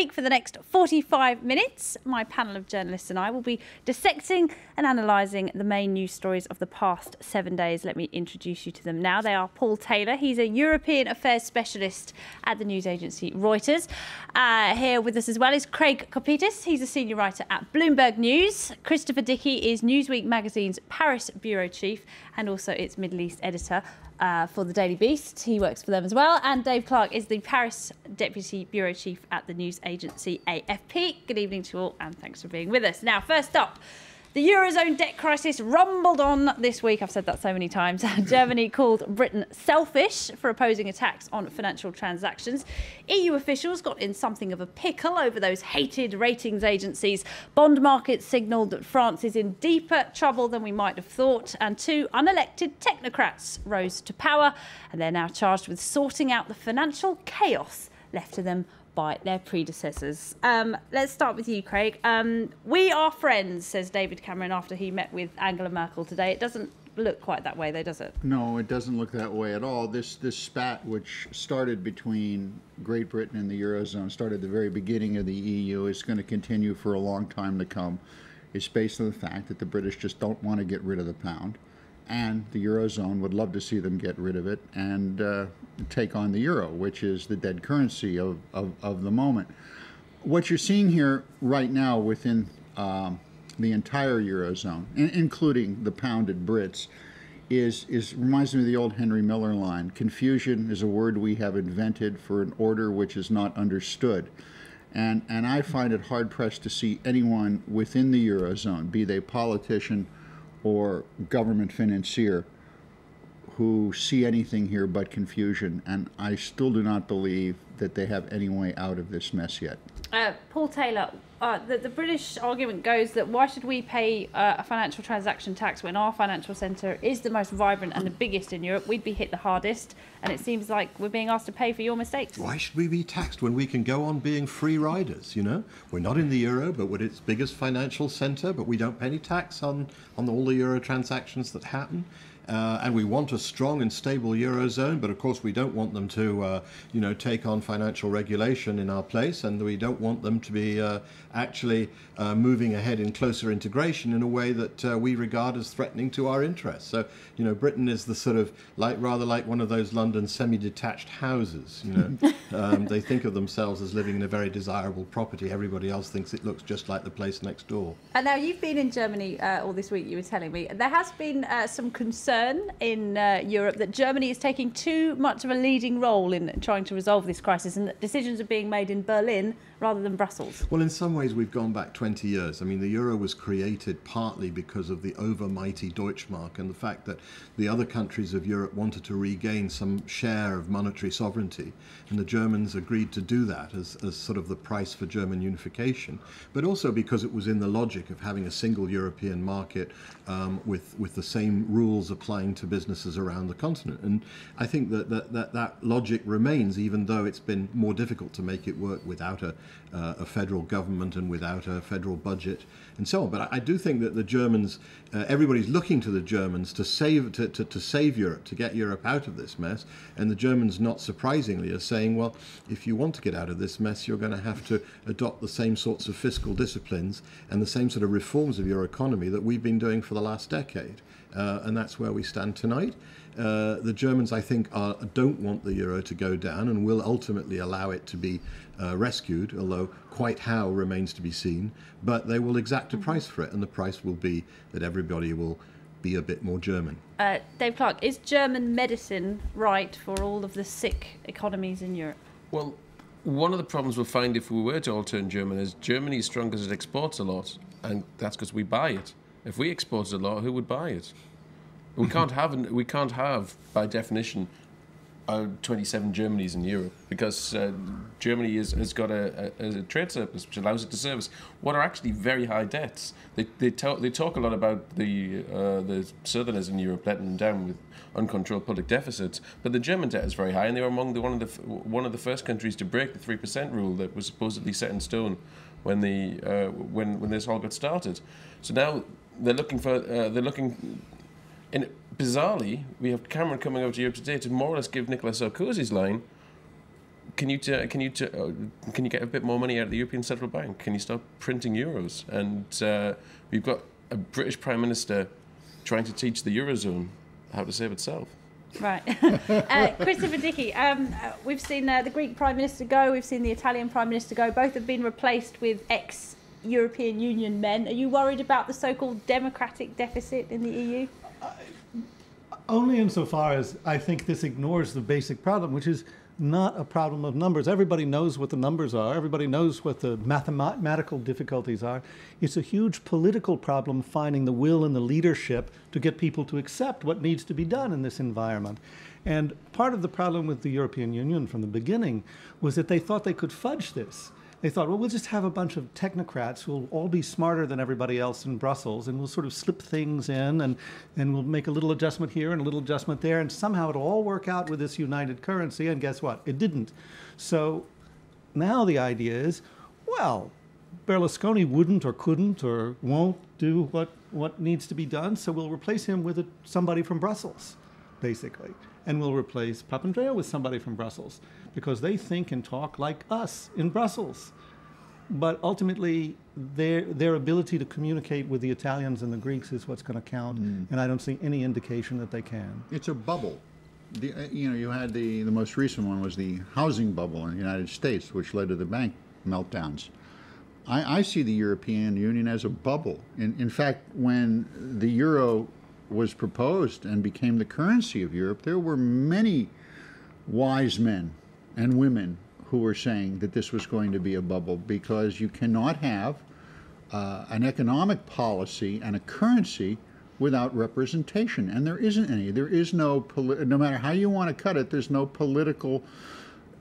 week for the next 45 minutes. My panel of journalists and I will be dissecting and analysing the main news stories of the past 7 days. Let me introduce you to them now. They are Paul Taylor. He's a European affairs specialist at the news agency Reuters. Here with us as well is Craig Kopitis. He's a senior writer at Bloomberg News. Christopher Dickey is Newsweek magazine's Paris bureau chief and also its Middle East editor for the Daily Beast. He works for them as well. And Dave Clark is the Paris deputy bureau chief at the news agency AFP. Good evening to all and thanks for being with us. Now, first up, the eurozone debt crisis rumbled on this week. I've said that so many times. Germany called Britain selfish for opposing a tax on financial transactions. EU officials got in something of a pickle over those hated ratings agencies. Bond markets signalled that France is in deeper trouble than we might have thought. And two unelected technocrats rose to power. And they're now charged with sorting out the financial chaos left to them by their predecessors. Let's start with you, Craig. We are friends, says David Cameron after he met with Angela Merkel today. It doesn't look quite that way, though, does it? No, it doesn't look that way at all. This spat, which started between Great Britain and the eurozone, started at the very beginning of the EU, is going to continue for a long time to come. It's based on the fact that the British just don't want to get rid of the pound, and the eurozone would love to see them get rid of it and take on the euro, which is the dead currency of the moment. What you're seeing here right now within the entire eurozone, including the pounded Brits, reminds me of the old Henry Miller line: confusion is a word we have invented for an order which is not understood. And I find it hard-pressed to see anyone within the eurozone, be they politician or government financier, who see anything here but confusion, and I still do not believe that they have any way out of this mess yet. Paul Taylor, the British argument goes that why should we pay a financial transaction tax when our financial centre is the most vibrant and the biggest in Europe? We'd be hit the hardest, and it seems like we're being asked to pay for your mistakes. Why should we be taxed when we can go on being free riders, you know? We're not in the euro, but we're its biggest financial centre, but we don't pay any tax on all the euro transactions that happen. And we want a strong and stable eurozone, but of course we don't want them to, take on financial regulation in our place, and we don't want them to be actually moving ahead in closer integration in a way that we regard as threatening to our interests. So, Britain is the sort of rather like one of those London semi-detached houses. They think of themselves as living in a very desirable property. Everybody else thinks it looks just like the place next door. And now you've been in Germany all this week. You were telling me there has been some concern in Europe that Germany is taking too much of a leading role in trying to resolve this crisis, and that decisions are being made in Berlin rather than Brussels. Well, in some ways we've gone back 20 years. I mean, the euro was created partly because of the overmighty Deutschmark and the fact that the other countries of Europe wanted to regain some share of monetary sovereignty, and the Germans agreed to do that as sort of the price for German unification, but also because it was in the logic of having a single European market with the same rules applying to businesses around the continent. And I think that logic remains, even though it's been more difficult to make it work without a federal government and without a federal budget and so on. But I do think that the Germans, everybody's looking to the Germans to save Europe, to get Europe out of this mess. And the Germans, not surprisingly, are saying, well, if you want to get out of this mess, you're going to have to adopt the same sorts of fiscal disciplines and the same sort of reforms of your economy that we've been doing for the last decade. And that's where we stand tonight. The Germans, I think, don't want the euro to go down and will ultimately allow it to be rescued, although quite how remains to be seen. But they will exact a price for it, and the price will be that everybody will be a bit more German. Dave Clark, is German medicine right for all of the sick economies in Europe? Well, one of the problems we'll find if we were to all turn German is Germany is strong because it exports a lot, and that's because we buy it. If we exported a lot, who would buy it? We can't have, by definition, 27 Germanys in Europe, because Germany has got a trade surplus which allows it to service what are actually very high debts. They talk a lot about the southerners in Europe letting them down with uncontrolled public deficits, but the German debt is very high, and they were among one of the first countries to break the 3% rule that was supposedly set in stone when this all got started. So now they're looking. Bizarrely, we have Cameron coming over to Europe today to more or less give Nicolas Sarkozy's line can you get a bit more money out of the European Central Bank? Can you stop printing euros? And we've got a British Prime Minister trying to teach the eurozone how to save itself. Right. Christopher Dickey, we've seen the Greek Prime Minister go, we've seen the Italian Prime Minister go. Both have been replaced with ex-European Union men. Are you worried about the so-called democratic deficit in the EU? Only insofar as I think this ignores the basic problem, which is not a problem of numbers. Everybody knows what the numbers are. Everybody knows what the mathematical difficulties are. It's a huge political problem finding the will and the leadership to get people to accept what needs to be done in this environment. And part of the problem with the European Union from the beginning was that they thought they could fudge this. They thought, well, we'll just have a bunch of technocrats who will all be smarter than everybody else in Brussels, and we'll sort of slip things in, and we'll make a little adjustment here and a little adjustment there, and somehow it'll all work out with this united currency, and guess what? It didn't. So now the idea is, well, Berlusconi wouldn't or couldn't or won't do what needs to be done, so we'll replace him with somebody from Brussels, basically. And we'll replace Papandreou with somebody from Brussels, because they think and talk like us in Brussels. But ultimately, their ability to communicate with the Italians and the Greeks is what's going to count, and I don't see any indication that they can. It's a bubble. You had the most recent one was the housing bubble in the United States, which led to the bank meltdowns. I see the European Union as a bubble. In fact, when the euro was proposed and became the currency of Europe, there were many wise men and women who were saying that this was going to be a bubble, because you cannot have an economic policy and a currency without representation, and there isn't any. There is no, no matter how you want to cut it, there's no political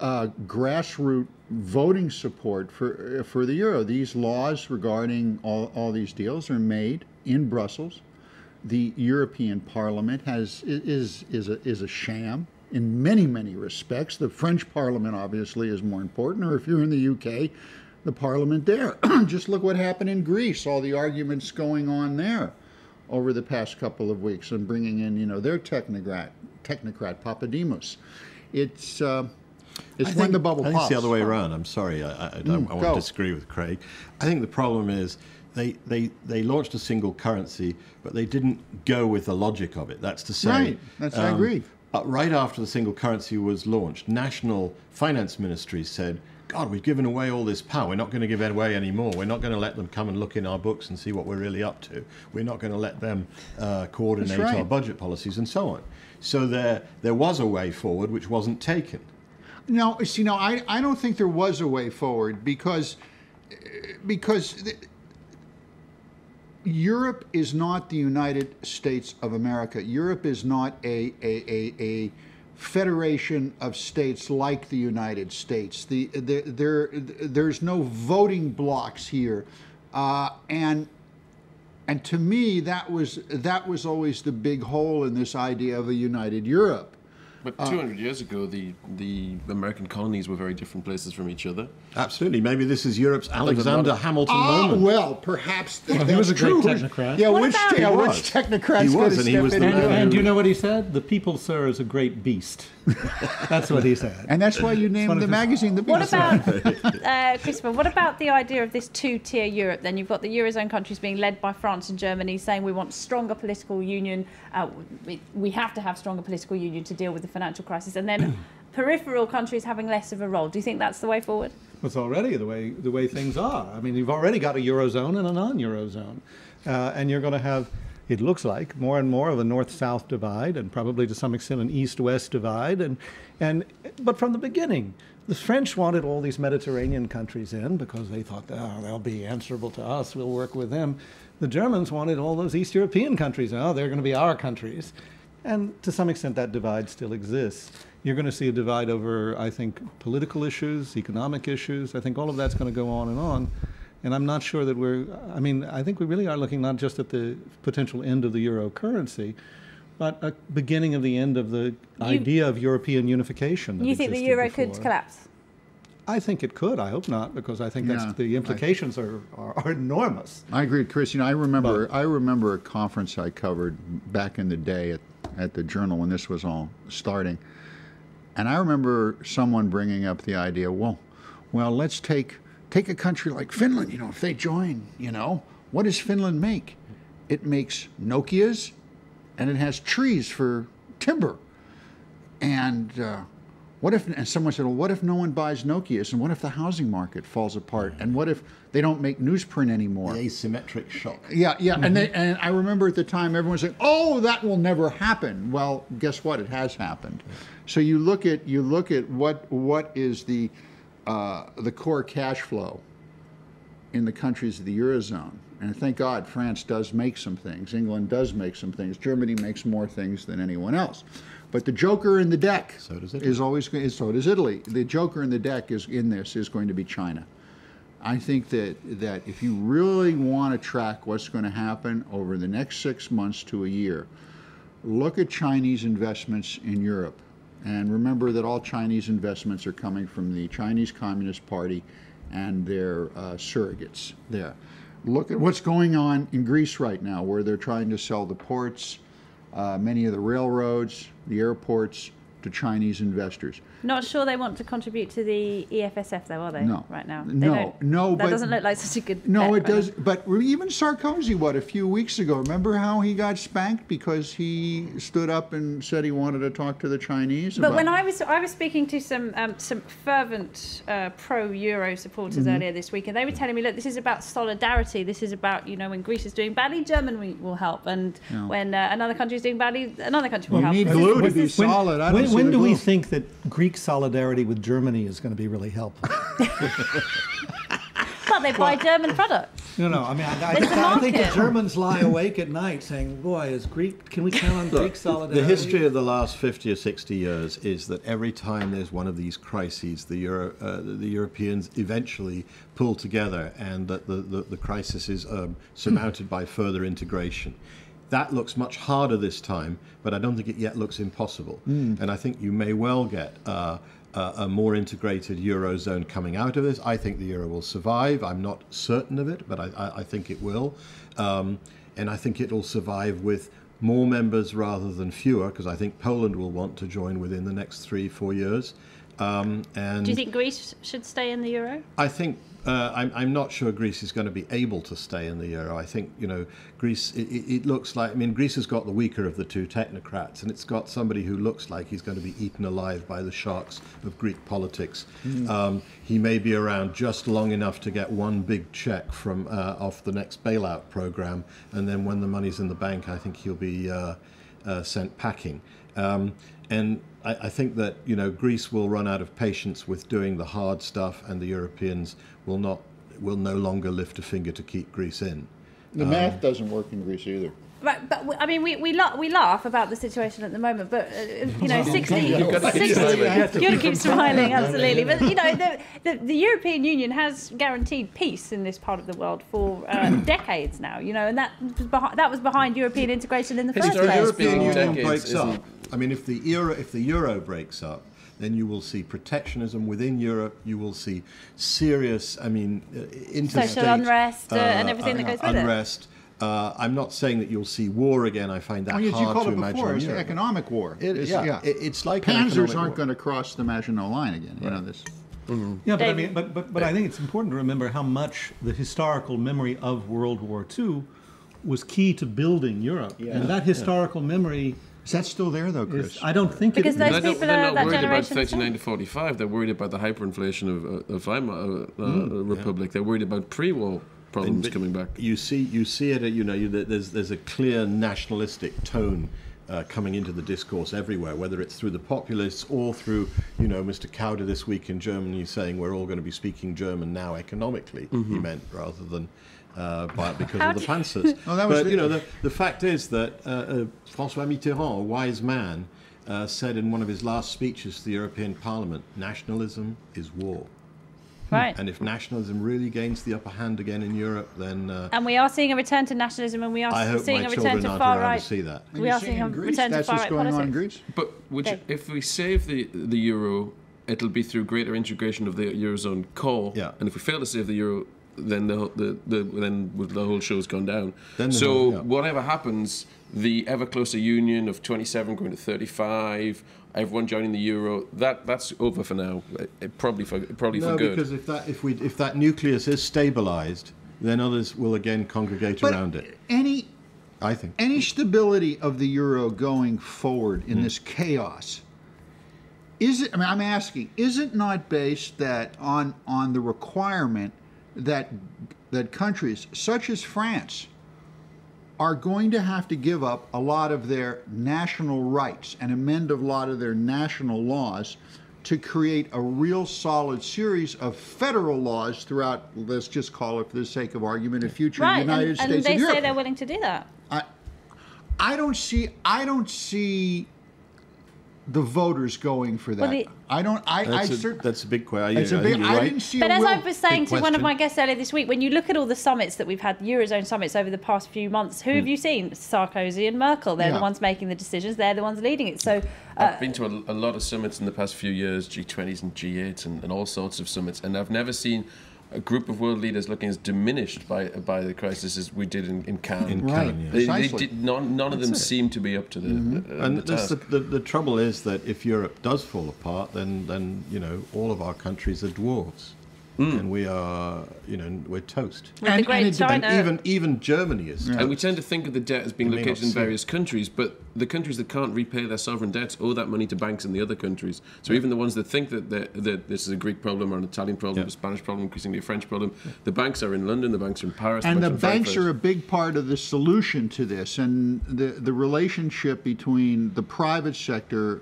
grassroots voting support for the euro. These laws regarding all these deals are made in Brussels. The European Parliament is a sham in many respects. The French Parliament obviously is more important, or if you're in the UK, the Parliament there. Just look what happened in Greece, all the arguments going on there over the past couple of weeks, and bringing in their technocrat Papademos. It's when the bubble pops. I think it's the other way around. I'm sorry, I want to disagree with Craig. I think the problem is they launched a single currency, but they didn't go with the logic of it. That's to say, right. I agree. Right after the single currency was launched, national finance ministries said, God, we've given away all this power. We're not going to give it away anymore. We're not going to let them come and look in our books and see what we're really up to. We're not going to let them coordinate our budget policies and so on. So there was a way forward which wasn't taken. No, I don't think there was a way forward because Europe is not the United States of America. Europe is not a federation of states like the United States. There's no voting blocks here, and to me that was always the big hole in this idea of a united Europe. But 200 years ago, the American colonies were very different places from each other. Absolutely. Maybe this is Europe's Alexander Hamilton moment. Well, perhaps he was a great technocrat. Yeah, which technocrats could have stepped in? And do you know what he said? The people, sir, is a great beast. That's what he said. And that's why you named the magazine The Beast. What about, Christopher, what about the idea of this two-tier Europe then? You've got the Eurozone countries being led by France and Germany saying we want stronger political union. We have to have stronger political union to deal with the financial crisis. And then peripheral countries having less of a role. Do you think that's the way forward? It's already the way things are. I mean, you've already got a Eurozone and a non-Eurozone. And you're going to have, it looks like, more and more of a north-south divide, and probably to some extent an east-west divide. But from the beginning, the French wanted all these Mediterranean countries in because they thought, they'll be answerable to us, we'll work with them. The Germans wanted all those East European countries. They're going to be our countries. And to some extent, that divide still exists. You're going to see a divide over, I think, political issues, economic issues. I think all of that's going to go on and on. And I'm not sure that I think we really are looking not just at the potential end of the euro currency, but a beginning of the end of the idea of European unification. You think the euro could collapse? I think it could. I hope not, because I think the implications are enormous. I agree with Chris. I remember a conference I covered back in the day at the Journal when this was all starting. And I remember someone bringing up the idea, well, let's take a country like Finland, if they join, what does Finland make? It makes Nokias, and it has trees for timber. And and someone said, well, what if no one buys Nokias? And what if the housing market falls apart? And what if they don't make newsprint anymore? The asymmetric shock. Yeah. And I remember at the time everyone was saying, oh, that will never happen. Well, guess what? It has happened. So you look at what is the core cash flow in the countries of the eurozone. And thank God France does make some things. England does make some things. Germany makes more things than anyone else. But the joker in the deck so does Italy. So does Italy. The joker in the deck is going to be China. I think that if you really want to track what's going to happen over the next 6 months to a year, look at Chinese investments in Europe. And remember that all Chinese investments are coming from the Chinese Communist Party and their surrogates there. Look at what's going on in Greece right now, where they're trying to sell the ports, many of the railroads, the airports, to Chinese investors. Not sure they want to contribute to the EFSF, though, are they? No. Right now. No. That doesn't look like such a good. No, bet it does. But even Sarkozy, a few weeks ago, remember how he got spanked because he stood up and said he wanted to talk to the Chinese? But when I was speaking to some fervent pro-Euro supporters earlier this week, and they were telling me, look, this is about solidarity. This is about, when Greece is doing badly, Germany will help, and when another country is doing badly, another country will help. We need glue to be solid. When do we think that Greek solidarity with Germany is going to be really helpful? Well, they buy German products. I think the Germans lie awake at night saying, boy, can we count on Greek solidarity? The history of the last 50 or 60 years is that every time there's one of these crises, the Europeans eventually pull together, and that the crisis is surmounted by further integration. That looks much harder this time, but I don't think it yet looks impossible. And I think you may well get a more integrated eurozone coming out of this. I think the euro will survive. I'm not certain of it, but I think it will. And I think it'll survive with more members rather than fewer, because I think Poland will want to join within the next 3-4 years. And do you think Greece should stay in the euro? I think I'm not sure Greece is going to be able to stay in the euro. I think, Greece, it looks like, Greece has got the weaker of the two technocrats, and it's got somebody who looks like he's going to be eaten alive by the sharks of Greek politics. He may be around just long enough to get one big check from off the next bailout program, and then when the money's in the bank, I think he'll be sent packing. And I think that Greece will run out of patience with doing the hard stuff, and the Europeans will no longer lift a finger to keep Greece in. The math doesn't work in Greece either. Right, but we laugh about the situation at the moment, but 60. You've got to keep smiling. You got to keep smiling, absolutely. But the European Union has guaranteed peace in this part of the world for decades now. And that was behind European integration in the first place. The European Union breaks up. If the euro breaks up, then you will see protectionism within Europe. You will see serious, interstate social unrest and everything that goes with it. I'm not saying that you'll see war again. I find that hard to imagine. You called it before. It's an economic war. It's like Panzers aren't going to cross the Maginot Line again. Right. This. Yeah, but I think it's important to remember how much the historical memory of World War II was key to building Europe, and that historical memory. Is that still there, though, Chris? I don't think because it is. Those people they're not worried about generation 39 to 45. They're worried about the hyperinflation of Weimar Republic. They're worried about pre-war problems coming back. You see it. There's a clear nationalistic tone coming into the discourse everywhere, whether it's through the populists or through, Mr. Kauder this week in Germany saying we're all going to be speaking German now economically. He meant rather than. Because of the Panzers. The fact is that François Mitterrand, a wise man, said in one of his last speeches to the European Parliament, nationalism is war. Right. And if nationalism really gains the upper hand again in Europe, then... and we are seeing a return to nationalism, and we are seeing a return to far right. To see that. We are seeing a return to far right politics. On in Greece. But if we save the euro, it'll be through greater integration of the eurozone core. Yeah. And if we fail to save the euro, then the whole show's gone down. Yeah. Whatever happens, the ever closer union of 27 going to 35, everyone joining the euro, that's over for now. Probably for good. Because if that nucleus is stabilised, then others will again congregate around it. I think any stability of the euro going forward in this chaos, I'm asking, is it not based on the requirement that countries such as France are going to have to give up a lot of their national rights and amend a lot of their national laws to create a real solid series of federal laws throughout, let's just call it for the sake of argument, a future United States of Europe? And they say they're willing to do that. I don't see the voters going for that. That's a big question. I didn't see. But as I was saying to one of my guests earlier this week, when you look at all the summits that we've had, eurozone summits over the past few months, who have you seen? Sarkozy and Merkel. They're the ones making the decisions. They're the ones leading it. So I've been to a lot of summits in the past few years, G20s and G8s and all sorts of summits, and I've never seen a group of world leaders looking as diminished by the crisis as we did in Cannes. None of them seem to be up to the task. The trouble is that if Europe does fall apart, then all of our countries are dwarves. And we are, we're toast. With the Great China. And even Germany is toast. And we tend to think of the debt as being located in various countries, but the countries that can't repay their sovereign debts owe that money to banks in the other countries. So even the ones that think that this is a Greek problem or an Italian problem, a Spanish problem, increasingly a French problem, the banks are in London, the banks are in Paris. And the banks are a big part of the solution to this. And the relationship between the private sector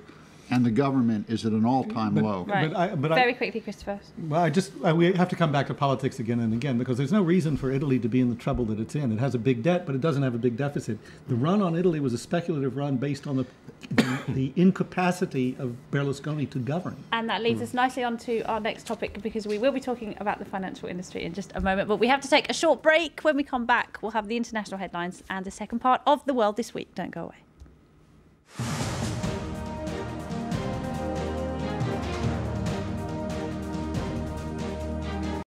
and the government is at an all-time low. Right. Very quickly, Christopher. Well, we have to come back to politics again and again, because there's no reason for Italy to be in the trouble that it's in. It has a big debt, but it doesn't have a big deficit. The run on Italy was a speculative run based on the incapacity of Berlusconi to govern. And that leads us nicely on to our next topic, because we will be talking about the financial industry in just a moment. But we have to take a short break. When we come back, we'll have the international headlines and the second part of The World This Week. Don't go away.